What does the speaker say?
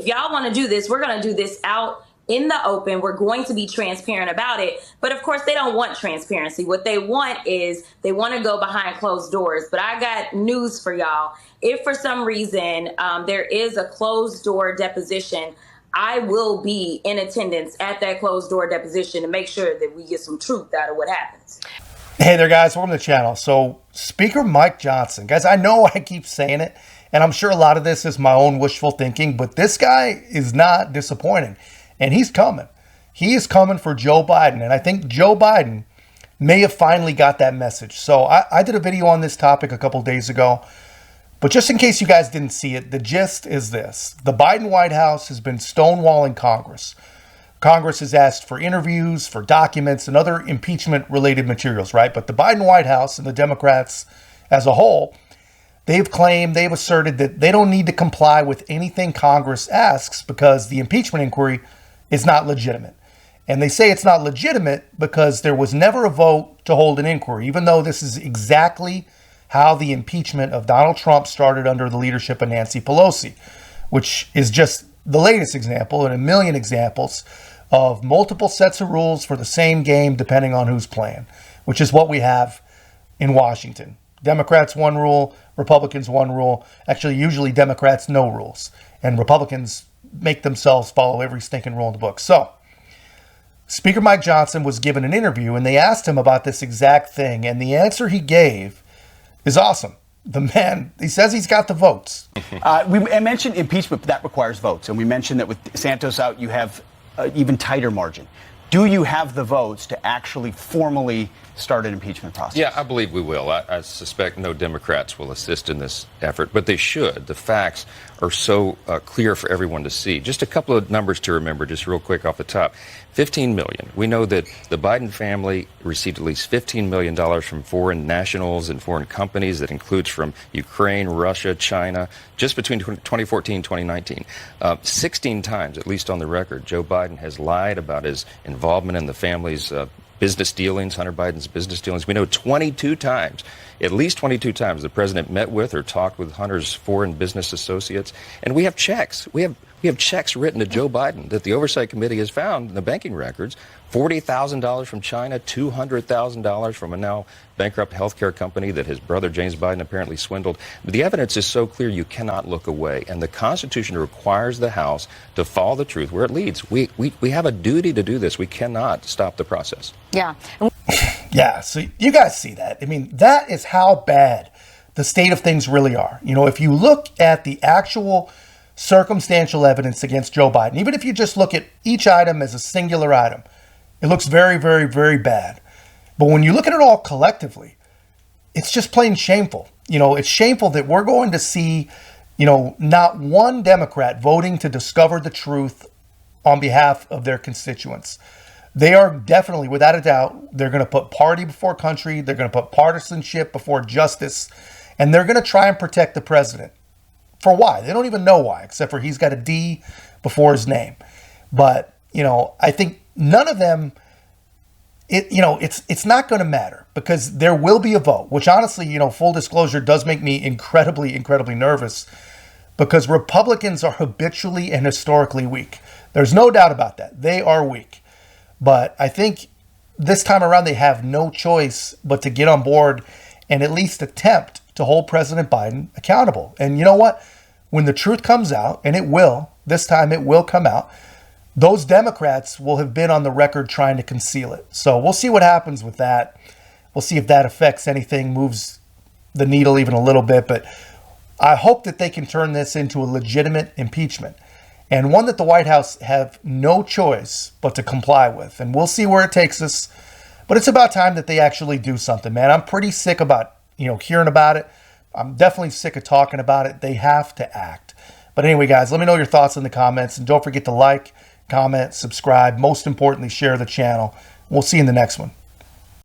if y'all want to do this, we're going to do this out in the open. We're going to be transparent about it. But of course, they don't want transparency. What they want is they want to go behind closed doors. But I got news for y'all. If for some reason there is a closed door deposition, I will be in attendance at that closed door deposition to make sure that we get some truth out of what happens. Hey there, guys. Welcome to the channel. So Speaker Mike Johnson, guys, I know I keep saying it, and I'm sure a lot of this is my own wishful thinking, but this guy is not disappointing. And he's coming. He is coming for Joe Biden. And I think Joe Biden may have finally got that message. So I did a video on this topic a couple days ago. But just in case you guys didn't see it, the gist is this. The Biden White House has been stonewalling Congress. Congress has asked for interviews, for documents, and other impeachment-related materials, right? But the Biden White House and the Democrats as a whole, they've asserted that they don't need to comply with anything Congress asks because the impeachment inquiry is not legitimate. And they say it's not legitimate because there was never a vote to hold an inquiry, even though this is exactly how the impeachment of Donald Trump started under the leadership of Nancy Pelosi, which is just the latest example in a million examples of multiple sets of rules for the same game depending on who's playing, which is what we have in Washington. Democrats one rule, Republicans one rule. Actually, usually Democrats no rules, and Republicans make themselves follow every stinking rule in the book. So Speaker Mike Johnson was given an interview, and they asked him about this exact thing, and the answer he gave is awesome. The man, he says he's got the votes. We mentioned impeachment, but that requires votes. And we mentioned that with Santos out, you have an even tighter margin. Do you have the votes to actually formally start an impeachment process? Yeah, I believe we will. I suspect no Democrats will assist in this effort, but they should. The facts are so clear for everyone to see. Just a couple of numbers to remember, just real quick off the top. 15 million. We know that the Biden family received at least $15 million from foreign nationals and foreign companies. That includes from Ukraine, Russia, China, just between 2014 and 2019. 16 times, at least on the record, Joe Biden has lied about his involvement in the family's business dealings, Hunter Biden's business dealings. We know 22 times, at least 22 times, the president met with or talked with Hunter's foreign business associates. And we have checks. We have checks written to Joe Biden that the Oversight Committee has found in the banking records. $40,000 from China, $200,000 from a now bankrupt healthcare company that his brother James Biden apparently swindled. The evidence is so clear you cannot look away, and the Constitution requires the House to follow the truth where it leads. We have a duty to do this. We cannot stop the process. Yeah. Yeah, so you guys see that. I mean, that is how bad the state of things really are. You know, if you look at the actual circumstantial evidence against Joe Biden, even if you just look at each item as a singular item, it looks very, very, very bad. But when you look at it all collectively, it's just plain shameful. You know, it's shameful that we're going to see, you know, not one Democrat voting to discover the truth on behalf of their constituents. They are definitely, without a doubt, they're going to put party before country. They're going to put partisanship before justice. And they're going to try and protect the president. For why? They don't even know why, except for he's got a D before his name. But, you know, I think none of them, it's not going to matter because there will be a vote, which honestly, you know, full disclosure does make me incredibly, incredibly nervous because Republicans are habitually and historically weak. There's no doubt about that. They are weak. But I think this time around they have no choice but to get on board and at least attempt to hold President Biden accountable. And you know what? When the truth comes out, and it will, this time it will come out, those Democrats will have been on the record trying to conceal it. So we'll see what happens with that. We'll see if that affects anything, moves the needle even a little bit. But I hope that they can turn this into a legitimate impeachment and one that the White House have no choice but to comply with. And we'll see where it takes us. But it's about time that they actually do something, man. I'm pretty sick about, hearing about it. I'm definitely sick of talking about it. They have to act. But anyway, guys, let me know your thoughts in the comments. And don't forget to like, comment, subscribe. Most importantly, share the channel. We'll see you in the next one.